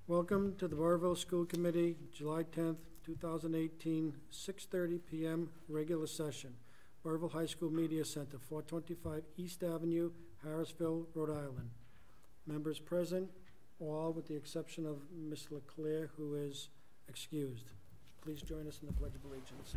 Welcome to the Burrillville School Committee, July 10th, 2018, 6:30 p.m. regular session. Burrillville High School Media Center, 425 East Avenue, Harrisville, Rhode Island. Members present, all with the exception of Ms. LeClaire, who is excused. Please join us in the Pledge of Allegiance.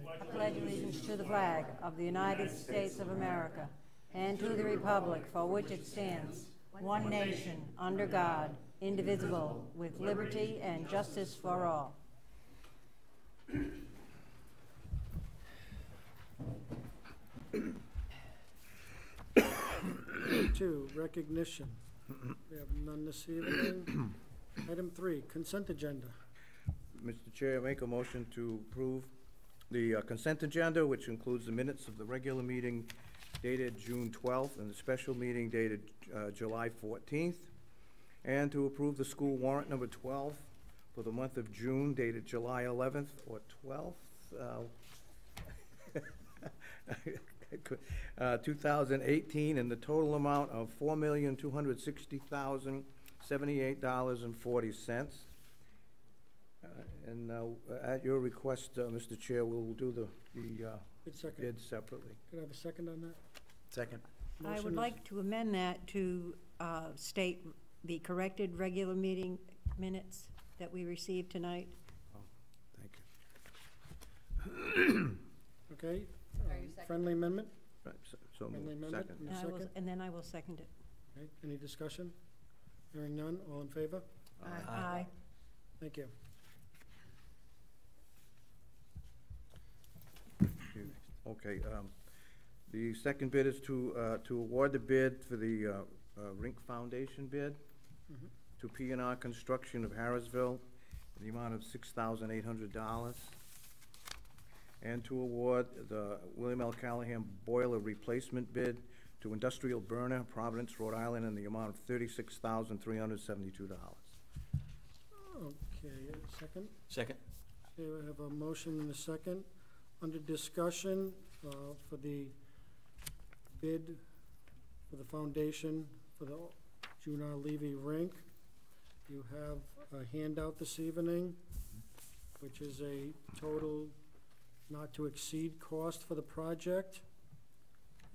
I pledge allegiance to the flag of the United States of America and to the republic for which it stands, one nation, under God, indivisible, with liberty and justice for all. 2, recognition. We have none this evening. Item 3, consent agenda. Mr. Chair, I make a motion to approve the consent agenda, which includes the minutes of the regular meeting dated June 12th and the special meeting dated July 14th, and to approve the school warrant number 12 for the month of June dated July 11th or 12th, 2018, in the total amount of $4,260,078.40. And at your request, Mr. Chair, we'll do the bid separately. Could I have a second on that? Second. I would like to amend that to state the corrected regular meeting minutes that we received tonight. Oh, thank you. Okay. Friendly amendment? Right, so Friendly amendment. second. And a second? And then I will second it. Okay. Any discussion? Hearing none. All in favor? Aye. Thank you. Okay, the second bid is to award the bid for the Rink Foundation bid to P&R Construction of Harrisville in the amount of $6,800, and to award the William L. Callahan boiler replacement bid to Industrial Burner, Providence, Rhode Island, in the amount of $36,372. Okay, second? Second. Okay, we have a motion and a second. Under discussion for the bid for the foundation for the June R. Levy rink, you have a handout this evening, which is a total not to exceed cost for the project.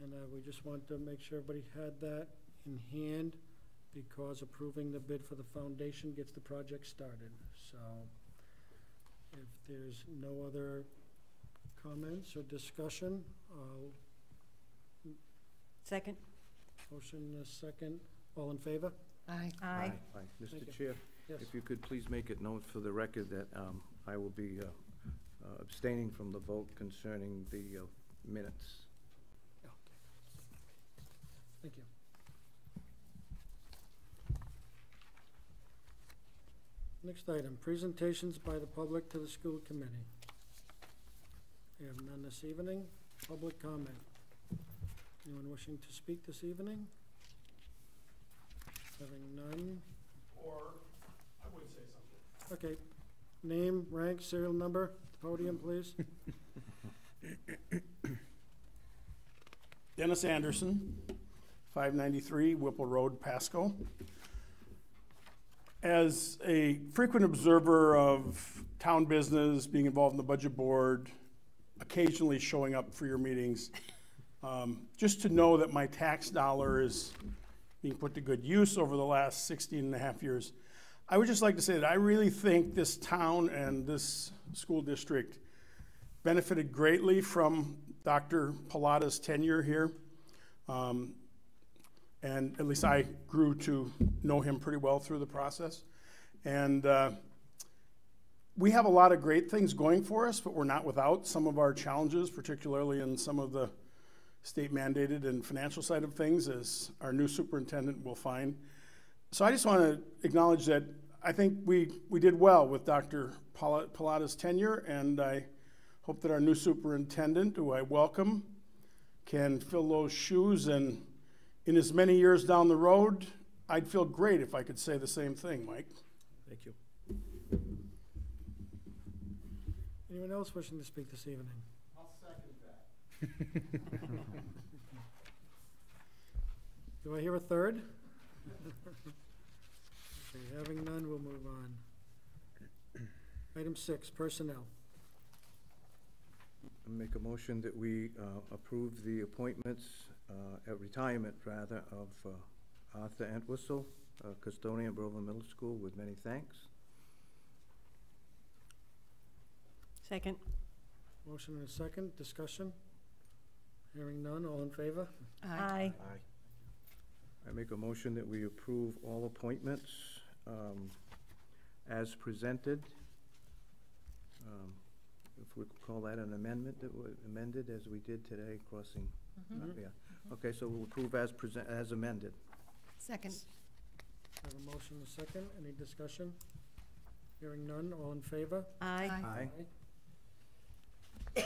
And we just want to make sure everybody had that in hand, because approving the bid for the foundation gets the project started. So if there's no other comments or discussion, Second? motion is second. All in favor? Aye. Aye. Mr. Chair, Yes. if you could please make it known for the record that I will be abstaining from the vote concerning the minutes. Okay. Thank you. Next item, presentations by the public to the school committee. We have none this evening. Public comment. Anyone wishing to speak this evening? Having none. Or I would say something. Okay. Name, rank, serial number, at the podium, please. Dennis Anderson, 593 Whipple Road, Pasco. As a frequent observer of town business, being involved in the budget board, occasionally showing up for your meetings, just to know that my tax dollar is being put to good use over the last 16 and a half years, I would just like to say that I really think this town and this school district benefited greatly from Dr. Pallotta's tenure here. And at least I grew to know him pretty well through the process. And we have a lot of great things going for us, but we're not without some of our challenges, particularly in some of the state mandated and financial side of things, as our new superintendent will find. So I just want to acknowledge that I think we did well with Dr. Pallotta's tenure, and I hope that our new superintendent, who I welcome, can fill those shoes. And in as many years down the road, I'd feel great if I could say the same thing, Mike. Thank you. Anyone else wishing to speak this evening? I'll second that. Do I hear a third? Okay, having none, we'll move on. Item 6, personnel. Make a motion that we approve the appointments, retirement rather, of Arthur Entwistle, custodian at Burrillville Middle School, with many thanks. Second. Motion and a second, discussion. Hearing none, all in favor? Aye. I make a motion that we approve all appointments as presented. If we could call that an amendment, that was amended as we did today, crossing. Yeah. Okay, so we'll approve as amended. Second. Have a motion and a second, any discussion? Hearing none, all in favor? Aye. Aye.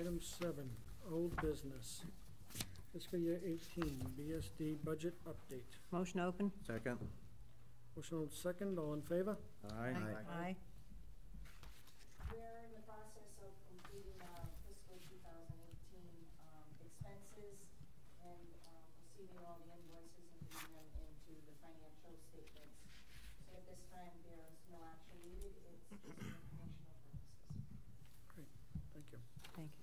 Item 7, old business. Fiscal year 18, BSD budget update. Motion open. Second. Motion and second, all in favor? Aye. Aye. We're in the process of completing fiscal 2018 expenses and receiving all the invoices and putting them into the financial statements. So at this time, there is no action needed. It's just for informational purposes. Great, thank you. Thank you.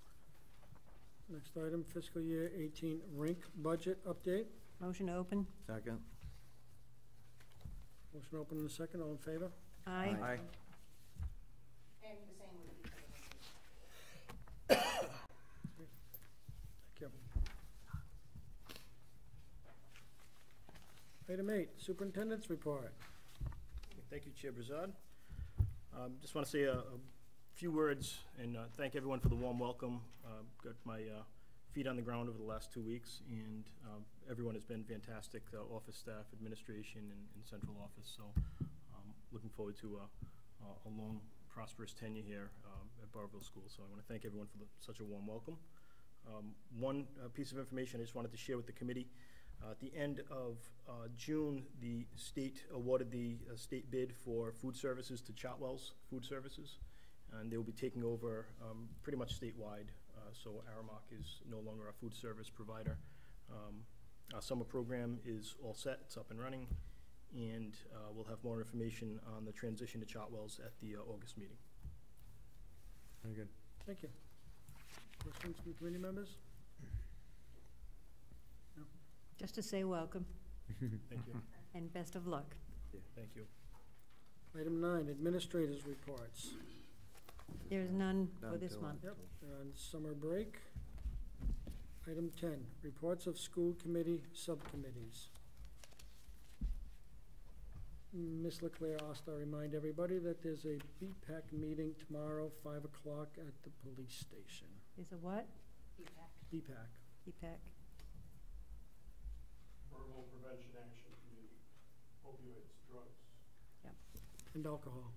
Next item, fiscal year 18 rink budget update. Motion open. Second. Motion open in a second, all in favor? Aye. Aye. And the same would be for the Thank you. Item 8, superintendent's report. Thank you, Chair Brizard. Just want to say a few words and thank everyone for the warm welcome. Got my feet on the ground over the last 2 weeks, and everyone has been fantastic, office staff, administration, and central office. So looking forward to a long, prosperous tenure here at Burrillville School. So I want to thank everyone for such a warm welcome. One piece of information I just wanted to share with the committee. At the end of June, the state awarded the state bid for food services to Chartwell's Food Services, and they will be taking over pretty much statewide. So Aramark is no longer our food service provider. Our summer program is all set, it's up and running, and we'll have more information on the transition to Chartwell's at the August meeting. Very good. Thank you. Questions from committee members? No? Just to say welcome Thank you. and best of luck. Yeah, thank you. Item 9, administrators' reports. There's none for None this till- month. Yep, they're on summer break. Item 10, reports of school committee subcommittees. Ms. Leclerc asked to remind everybody that there's a BPAC meeting tomorrow, 5 o'clock at the police station. Is a what? BPAC. EPAC. Burrillville Prevention Action Committee, opioids, drugs. And alcohol.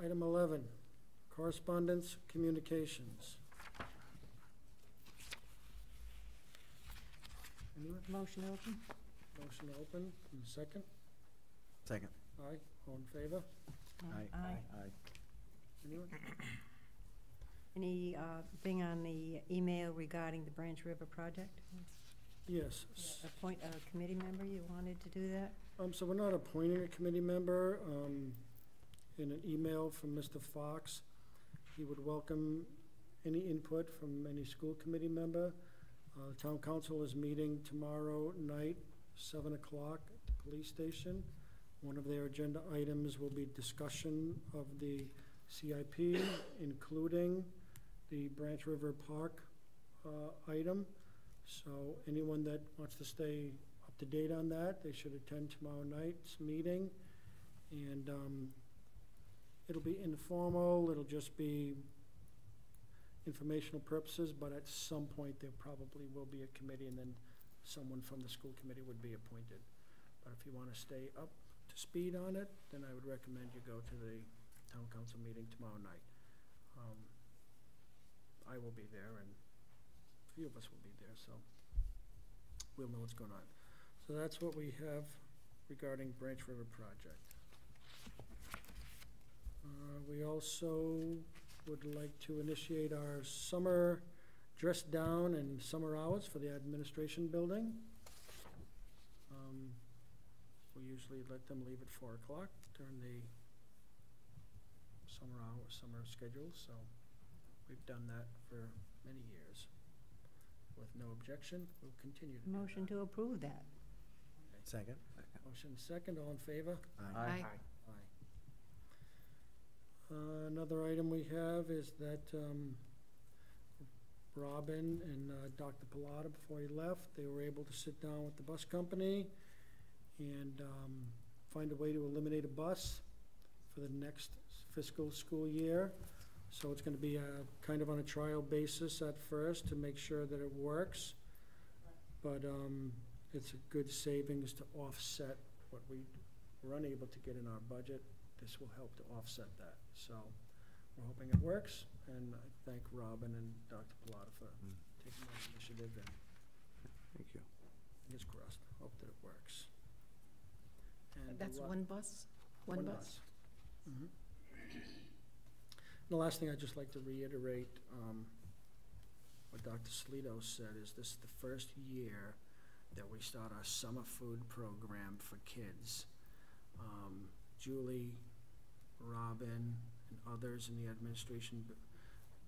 Item 11, correspondence, communications. Anyone? Motion open. Motion open, and second? Second. Aye, all in favor? Aye. Anyone? Anything on the email regarding the Branch River project? Yes. Appoint a committee member, you wanted to do that? So we're not appointing a committee member. In an email from Mr. Fox, he would welcome any input from any school committee member. Town council is meeting tomorrow night, 7 o'clock at the police station. One of their agenda items will be discussion of the CIP, including the Branch River Park item. So anyone that wants to stay up to date on that, they should attend tomorrow night's meeting. And it'll be informal, it'll just be informational purposes, but at some point there probably will be a committee, and then someone from the school committee would be appointed. But if you want to stay up to speed on it, then I would recommend you go to the town council meeting tomorrow night. I will be there, and a few of us will be there, so we'll know what's going on. So that's what we have regarding Branch River project. We also would like to initiate our summer dress down and summer hours for the administration building. We usually let them leave at 4 o'clock during the summer schedule, so we've done that for many years. With no objection, we'll continue to do that. Motion to approve that. Second. Motion second, all in favor? Aye. Aye. Another item we have is that Robin and Dr. Pilata, before he left, they were able to sit down with the bus company and find a way to eliminate a bus for the next fiscal school year. So it's going to be kind of on a trial basis at first to make sure that it works. But it's a good savings to offset what we were unable to get in our budget. This will help to offset that. So we're hoping it works, and I thank Robin and Dr. Pilata for taking that initiative, and Thank you. fingers crossed, hope that it works. And That's one bus? One bus? Mhm. The last thing I'd just like to reiterate, what Dr. Slido said, is this is the first year that we start our summer food program for kids. Julie, Robin, and others in the administration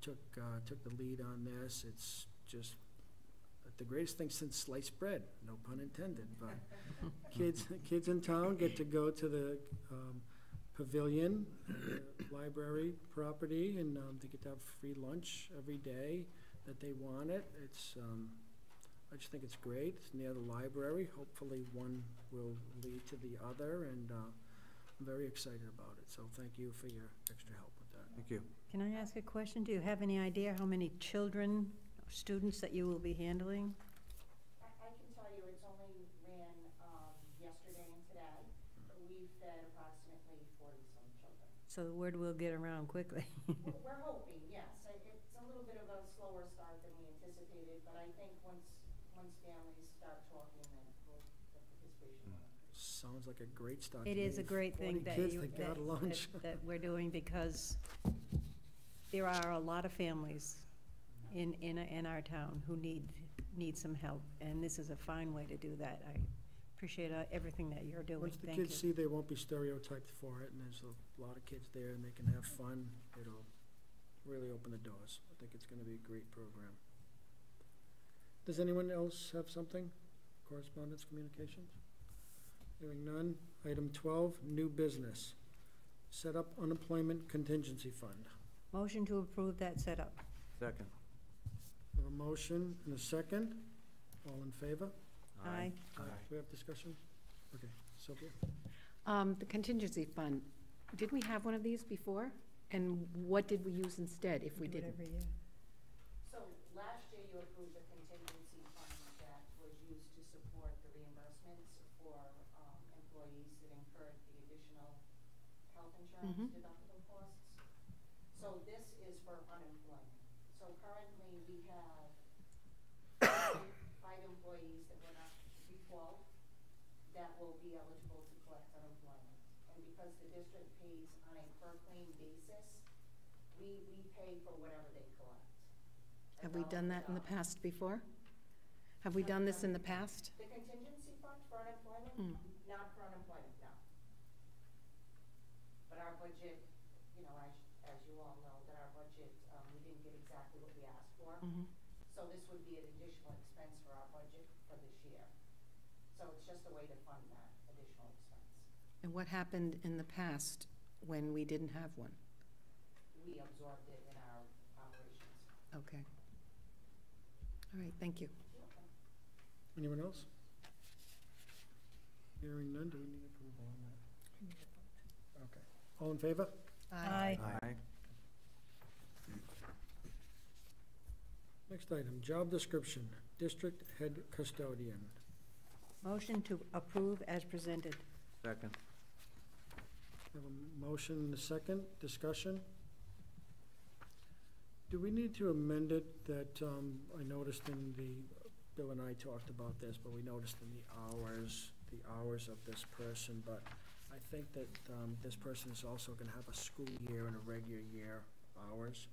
took the lead on this. It's just the greatest thing since sliced bread, no pun intended, but kids in town get to go to the pavilion, library property, and they get to have free lunch every day that they want it. It's, I just think it's great. It's near the library. Hopefully one will lead to the other, and I'm very excited about it. So thank you for your extra help with that. Thank you. Can I ask a question? Do you have any idea how many children, students that you will be handling? I can tell you it's only ran yesterday and today, but we've fed approximately 40-some children. So the word will get around quickly. We're hoping, yes. It's a little bit of a slower start than we anticipated, but I think once families start talking, then the participation will increase. Sounds like a great start. It to is me. a great thing 40 that kids you, that got lunch. that we're doing, because there are a lot of families in our town who need some help, and this is a fine way to do that. I appreciate everything that you're doing. Once the Thank you. kids see they won't be stereotyped for it, and there's a lot of kids there, and they can have fun, it'll really open the doors. I think it's gonna be a great program. Does anyone else have something? Correspondence, communications? Hearing none. Item 12, new business. Set up unemployment contingency fund. Motion to approve that setup. Second. We have a motion and a second. All in favor? Aye. Do we have discussion? Okay, Sylvia? The contingency fund, did we have one of these before? And what did we use instead if we Do it didn't? every year. So last year you approved a contingency fund that was used to support the reimbursements for employees that incurred the additional health insurance deductible costs. So this is for unemployment. So currently we have five employees that were not default that will be eligible to collect unemployment. And because the district pays on a per claim basis, we pay for whatever they collect. Have we done that in the past before? Have we done this in the past? The contingency fund for unemployment? Not for unemployment, no. But our budget, you know, as you all know, that our budget, we didn't get exactly what we asked for. So this would be an additional expense for our budget for this year. So it's just a way to fund that additional expense. And what happened in the past when we didn't have one? We absorbed it in our operations. Okay. All right, thank you. Anyone else? Hearing none, do we need approval on that? Okay. All in favor? Aye. Aye. Next item, job description, district head custodian. Motion to approve as presented. Second. We have a motion and a second, discussion. Do we need to amend it that, I noticed in the, Bill and I talked about this, but we noticed in the hours of this person, but I think that, this person is also gonna have a school year and a regular year, hours.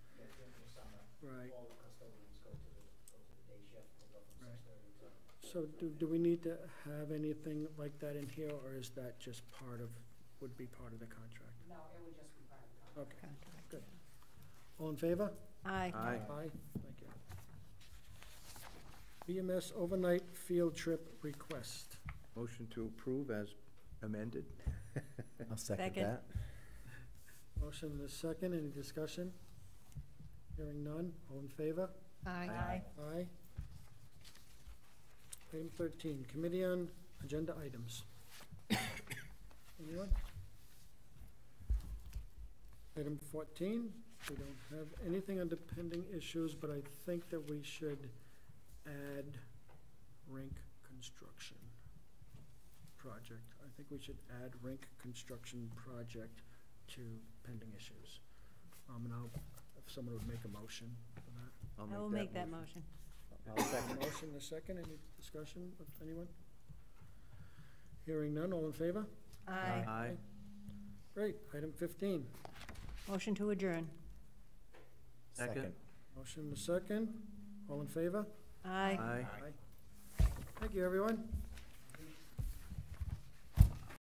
Right. All the custodians go to the day shift, they go from Right. 6:30 to. So do we need to have anything like that in here, or is that just would be part of the contract? No, it would just be part of the contract. Okay, Contract. good. All in favor? Aye. Aye. Aye, thank you. BMS overnight field trip request. Motion to approve as amended. I'll second Second. that. Motion and a second, any discussion? Hearing none, all in favor? Aye. Aye. Item 13, Committee on Agenda Items. Anyone? Item 14, we don't have anything under pending issues, but I think that we should add rink construction project. I think we should add rink construction project to pending issues. And if someone would make a motion for that. I will make that motion. I'll second. Motion and a second, any discussion with anyone? Hearing none, all in favor? Aye. Aye. Great, item 15. Motion to adjourn. Second. Motion and a second, all in favor? Aye. Aye. Thank you, everyone.